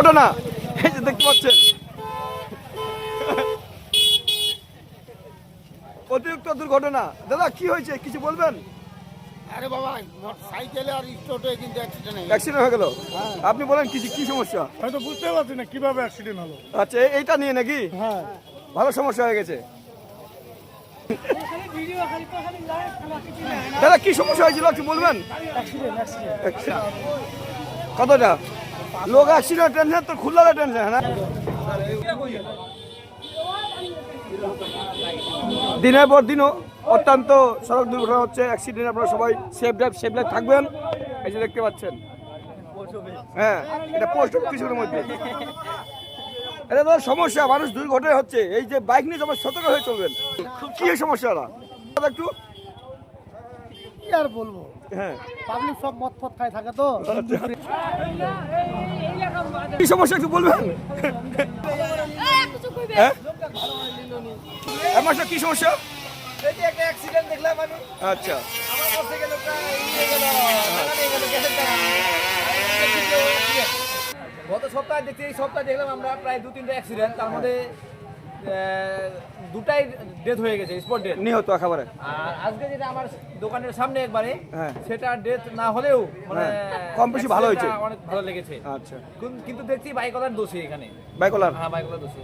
দুর্ঘটনা এই যে দেখতে পাচ্ছেন, অতিরিক্ত দুর্ঘটনা। দাদা কি হয়েছে কিছু বলবেন? আরে বাবা, সাইকেলে আর স্টোটে কিন্তু অ্যাক্সিডেন্ট হয়ে গেল। আপনি বলেন কিছু কি সমস্যা? হয়তো বুঝতে পারছি না কিভাবে অ্যাক্সিডেন্ট হলো। আচ্ছা এইটা নিয়ে নাকি? হ্যাঁ, ভালো সমস্যা হয়ে গেছে। দাদা কি সমস্যা হয়েছিল একটু বলবেন? কতটা লোক অ্যাক্সিডেন্ট টেনশন তো খুললা টেনশন না। দিনের পর দিনও অত্যন্ত সড়ক দুর্ঘটনা হচ্ছে, অ্যাক্সিডেন্ট। আপনারা সবাই সেফ লাইফ থাকবেন। এই যে দেখতে পাচ্ছেন, হ্যাঁ এটা পোস্ট কিছুর মধ্যে এটা তো সমস্যা, মানুষ দুর্ঘটনা হচ্ছে। এই যে বাইক নিয়ে সবাই সতর্ক হয়ে চলবেন। কি এই সমস্যাটা একটু কি আর বলবো, হ্যাঁ পাবলিক সব মদ ফদ খায় থাকে তো। কি সমস্যা একটু বলবেন? হ্যাঁ কি সমস্যা? একটা অ্যাক্সিডেন্ট দেখলাম আমি। আচ্ছা আমার মোটরসাইকেলটা নিয়ে গেল, গত সপ্তাহে দেখছি, এই সপ্তাহে দেখলাম আমরা প্রায় 2-3টা অ্যাক্সিডেন্ট। তার মধ্যে দুটাই ডেথ হয়ে গেছে, স্পট ডেথ, নিহত একেবারে। আর আজকে যেটা আমার দোকানের সামনে একবারে, হ্যাঁ সেটা ডেথ না হলেও মানে কম বেশি ভালো হয়েছে, অনেক ভালো লেগেছে। আচ্ছা কিন্তু দেখছি বাইকওয়ালার দোষী এখানে। বাইকওয়ালার? হ্যাঁ, বাইকওয়ালার দোষী।